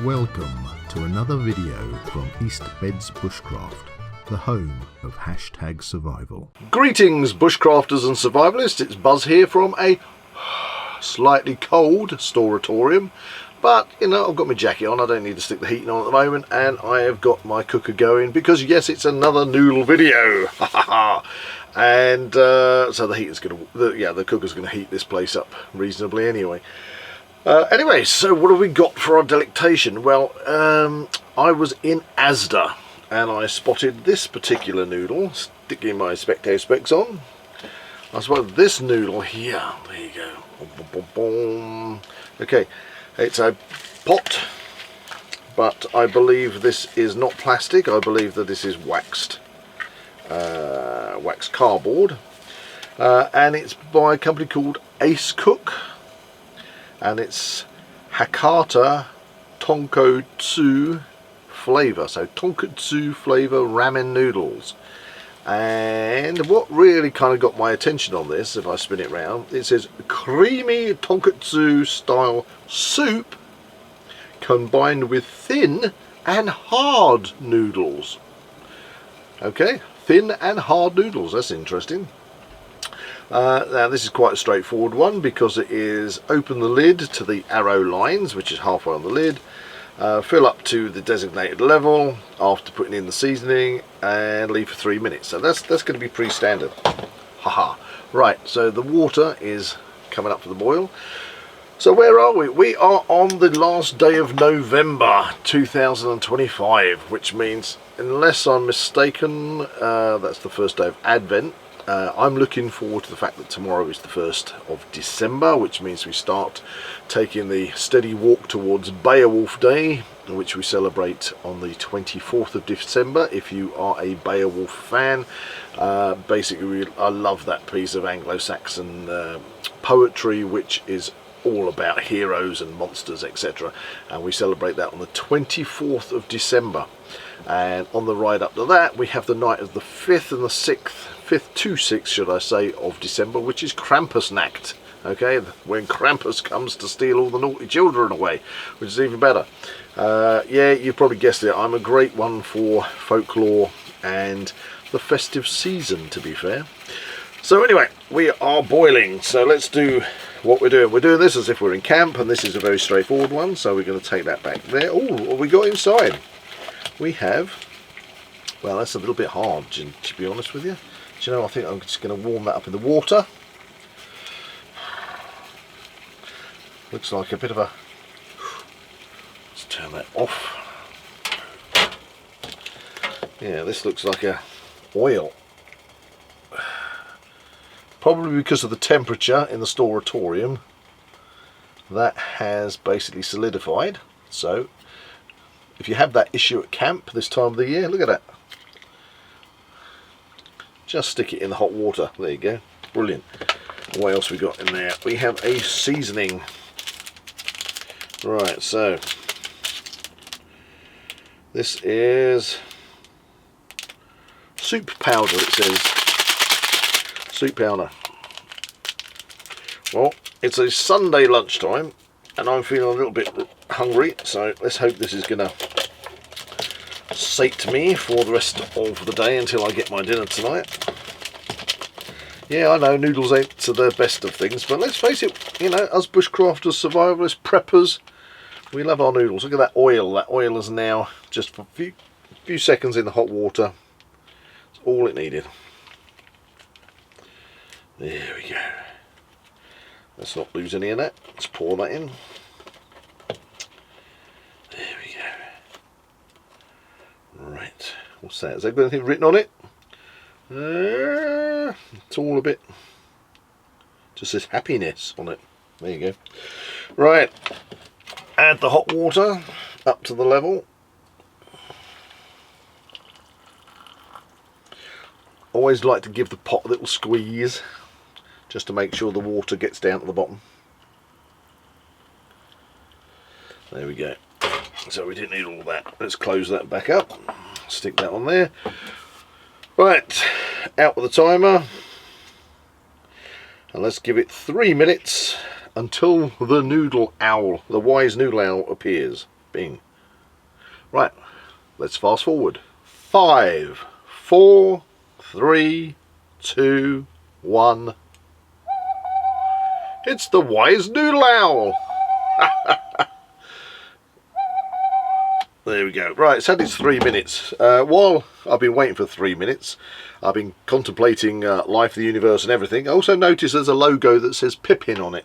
Welcome to another video from East Beds Bushcraft, the home of #survival. Greetings bushcrafters and survivalists, it's Buzz here from a slightly cold storatorium, but you know, I've got my jacket on, I don't need to stick the heating on at the moment, and I have got my cooker going because yes, it's another noodle video. And so the heater's gonna, the cooker's gonna heat this place up reasonably anyway. Anyway, so what have we got for our delectation? Well, I was in ASDA and I spotted this particular noodle, sticking my spectator specs on. I spotted this noodle here. There you go. Boom, boom, boom. Okay, it's a pot, but I believe this is not plastic. I believe that this is waxed cardboard, and it's by a company called Acecook, and it's Hakata Tonkotsu flavour, so Tonkotsu flavour ramen noodles. And what really kind of got my attention on this, if I spin it round, it says creamy Tonkotsu style soup combined with thin and hard noodles. Okay, thin and hard noodles, that's interesting. Now this is quite a straightforward one because it is open the lid to the arrow lines, which is halfway on the lid, fill up to the designated level after putting in the seasoning, and leave for 3 minutes. So that's going to be pretty standard. Haha. Right, so the water is coming up for the boil. So where are we? We are on the last day of November 2025, which means, unless I'm mistaken, that's the first day of Advent. I'm looking forward to the fact that tomorrow is the 1st of December, which means we start taking the steady walk towards Beowulf Day, which we celebrate on the 24th of December. If you are a Beowulf fan, basically I love that piece of Anglo-Saxon poetry, which is all about heroes and monsters, etc., and we celebrate that on the 24th of December. And on the ride up to that, we have the night of the 5th and the 6th, 5th to 6th should I say, of December, which is Krampusnacht. Okay, when Krampus comes to steal all the naughty children away, which is even better. Yeah, you probably guessed it, I'm a great one for folklore and the festive season, to be fair. So anyway, we are boiling, so let's do what we're doing. We're doing this as if we're in camp, and this is a very straightforward one, so we're going to take that back there. Oh, what have we got inside? We have, well, that's a little bit hard, to be honest with you. Do you know, I think I'm just going to warm that up in the water. Looks like a bit of a, let's turn that off. Yeah, this looks like a oil. Probably because of the temperature in the storatorium, that has basically solidified. So if you have that issue at camp this time of the year, look at that. Just stick it in the hot water. There you go. Brilliant. What else we got in there? We have a seasoning. Right, so this is soup powder, it says. Soup powder. Well, it's a Sunday lunchtime and I'm feeling a little bit hungry, so let's hope this is gonna sate me for the rest of the day until I get my dinner tonight. Yeah, I know noodles ain't to the best of things, but let's face it, you know, us bushcrafters, survivalists, preppers, we love our noodles. Look at that oil. That oil is now just for a few seconds in the hot water. It's all it needed. There we go. Let's not lose any of that. Let's pour that in. There we go. Right. What's that? Has that got anything written on it? It's all a bit, just says happiness on it. There you go. Right. Add the hot water up to the level. Always like to give the pot a little squeeze, just to make sure the water gets down to the bottom. There we go. So we didn't need all that. Let's close that back up. Stick that on there. Right, out with the timer. And let's give it 3 minutes until the noodle owl, the wise noodle owl, appears. Bing. Right, let's fast forward. 5, 4, 3, 2, 1. It's the wise Noodle Owl. There we go. Right, it's had its 3 minutes. While I've been waiting for 3 minutes, I've been contemplating life, the universe and everything. I also noticed there's a logo that says Pippin on it.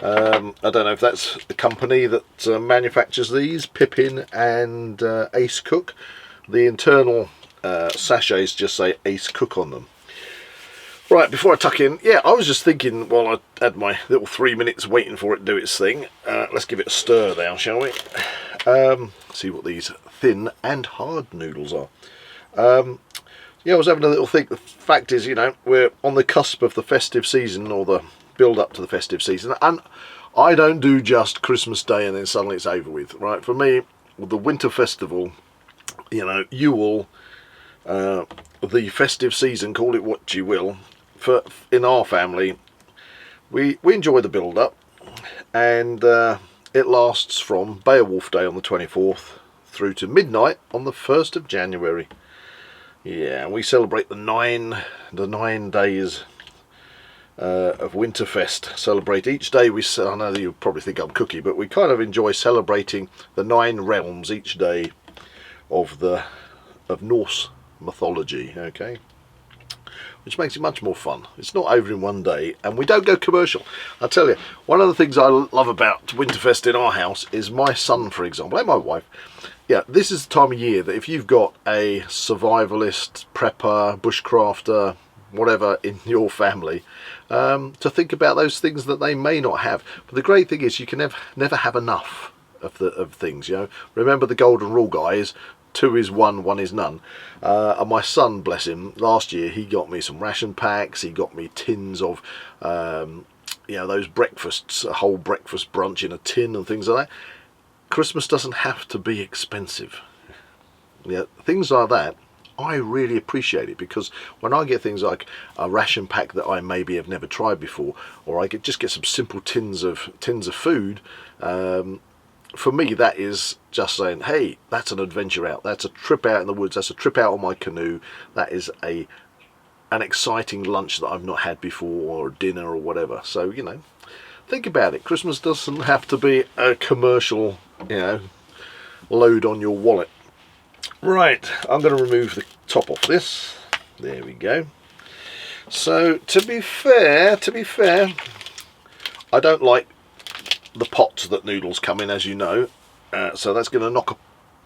I don't know if that's the company that manufactures these, Pippin and Acecook. The internal sachets just say Acecook on them. Right, before I tuck in, yeah, I was just thinking while I had my little 3 minutes waiting for it to do its thing, let's give it a stir now, shall we? See what these thin and hard noodles are. Yeah, I was having a little think. The fact is, you know, we're on the cusp of the festive season, or the build up to the festive season, and I don't do just Christmas Day and then suddenly it's over with, right? For me, the winter festival, you know, Yule, the festive season, call it what you will, in our family, we enjoy the build up, and it lasts from Beowulf Day on the 24th through to midnight on the 1st of January. Yeah, and we celebrate the nine days of Winterfest. Celebrate each day. I know you probably think I'm cookie, but we kind of enjoy celebrating the 9 realms each day of Norse mythology. Okay, which makes it much more fun. It's not over in one day, and we don't go commercial. I tell you, one of the things I love about Winterfest in our house is my son, for example, and my wife. Yeah, this is the time of year that if you've got a survivalist, prepper, bushcrafter, whatever in your family, to think about those things that they may not have. But the great thing is you can never have enough of things. You know, remember the golden rule, guys. 2 is 1, 1 is none. And my son, bless him, last year he got me some ration packs. He got me tins of, you know, those breakfasts, a whole breakfast brunch in a tin and things like that. Christmas doesn't have to be expensive. Yeah, things like that, I really appreciate it, because when I get things like a ration pack that I maybe have never tried before, or I just get some simple tins of food, for me that is just saying, hey, that's an adventure out, that's a trip out in the woods, that's a trip out on my canoe, that is an exciting lunch that I've not had before, or dinner or whatever. So, you know, think about it. Christmas doesn't have to be a commercial, you know, load on your wallet. Right, I'm going to remove the top off this. There we go. So to be fair, I don't like the pots that noodles come in, as you know. So that's going to knock a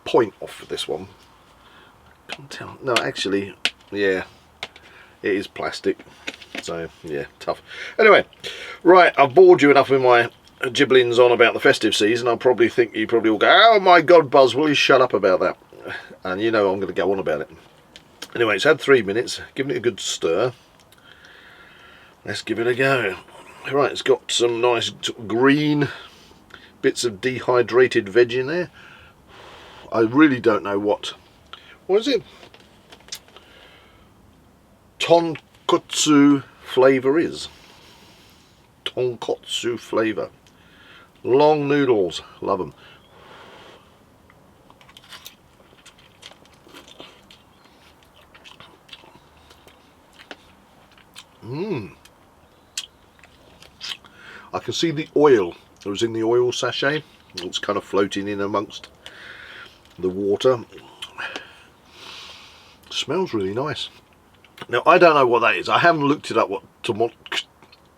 point off for this one. Can't tell. No, actually, yeah, it is plastic. So yeah, tough. Anyway, right, I've bored you enough with my gibblings on about the festive season. I probably think you probably all go, oh my god, Buzz, will you shut up about that? And you know I'm going to go on about it. Anyway, it's had 3 minutes, giving it a good stir. Let's give it a go. Right, it's got some nice green bits of dehydrated veg in there. I really don't know what is it? Tonkotsu flavour is. Tonkotsu flavour. Long noodles, love them. I can see the oil that was in the oil sachet. It's kind of floating in amongst the water. Smells really nice. Now, I don't know what that is. I haven't looked it up what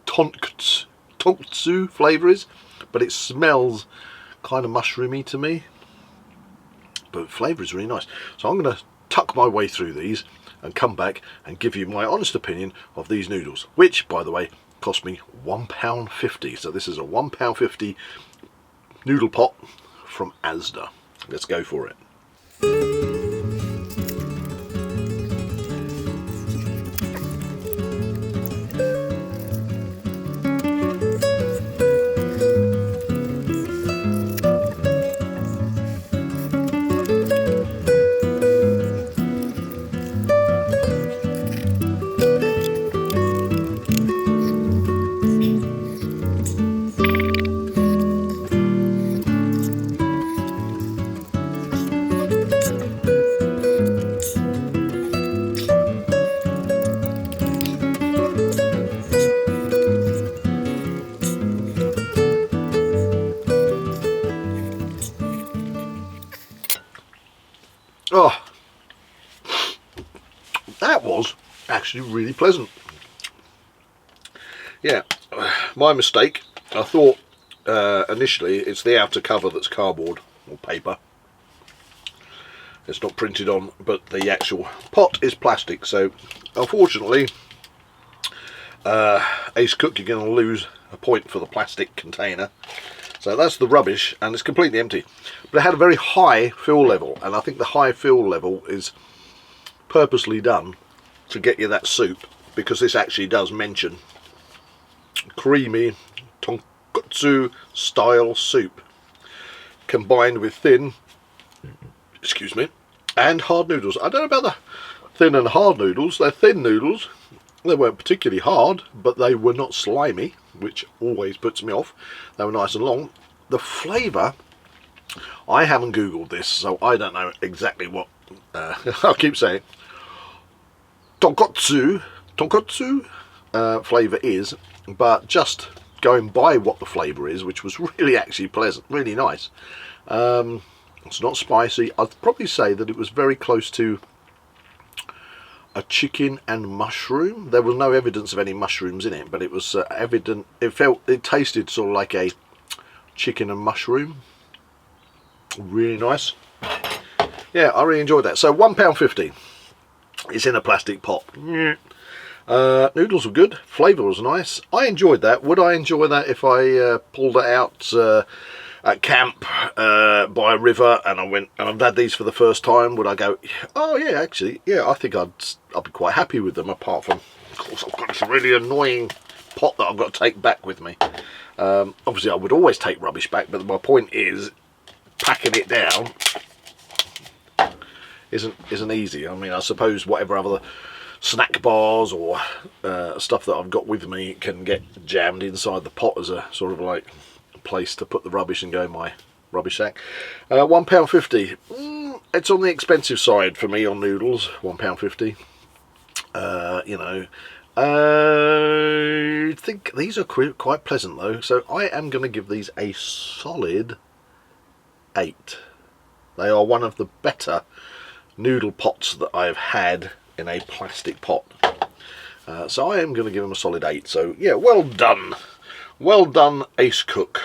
Tonkotsu flavour is, but it smells kind of mushroomy to me. But flavour is really nice. So I'm going to tuck my way through these and come back and give you my honest opinion of these noodles, which, by the way, cost me £1.50. So this is a £1.50 noodle pot from ASDA. Let's go for it. Oh, that was actually really pleasant. Yeah, my mistake. I thought initially it's the outer cover that's cardboard or paper. It's not printed on, but the actual pot is plastic. So unfortunately, Acecook, you're going to lose a point for the plastic container. So that's the rubbish, and it's completely empty. But it had a very high fill level, and I think the high fill level is purposely done to get you that soup, because this actually does mention creamy Tonkotsu style soup combined with thin, excuse me, and hard noodles. I don't know about the thin and hard noodles. They're thin noodles. They weren't particularly hard, but they were not slimy, which always puts me off. They were nice and long. The flavour, I haven't googled this, so I don't know exactly what I'll keep saying Tonkotsu flavour is, but just going by what the flavour is, which was really actually pleasant, really nice. It's not spicy. I'd probably say that it was very close to a chicken and mushroom. There was no evidence of any mushrooms in it, but it was evident. It tasted sort of like a chicken and mushroom. Really nice. Yeah, I really enjoyed that. So £1.50. It's in a plastic pot. Noodles were good. Flavour was nice. I enjoyed that. Would I enjoy that if I pulled it out at camp by a river and I went and I've had these for the first time? Would I go, oh yeah, actually, yeah, I think I'd be quite happy with them, apart from, of course, I've got this really annoying pot that I've got to take back with me. Obviously I would always take rubbish back, but my point is packing it down isn't easy. I mean, I suppose whatever other snack bars or stuff that I've got with me can get jammed inside the pot as a sort of like place to put the rubbish and go in my rubbish sack. £1.50. It's on the expensive side for me on noodles. £1.50. You know, I think these are quite pleasant though, so I am going to give these a solid 8. They are one of the better noodle pots that I've had in a plastic pot. So I am going to give them a solid 8. So yeah, well done. Well done, Acecook,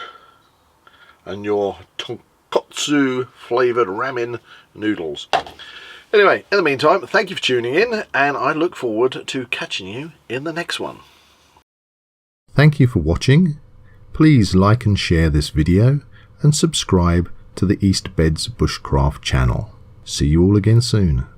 and your Tonkotsu flavoured ramen noodles. Anyway, in the meantime, thank you for tuning in, and I look forward to catching you in the next one. Thank you for watching. Please like and share this video and subscribe to the East Beds Bushcraft channel. See you all again soon.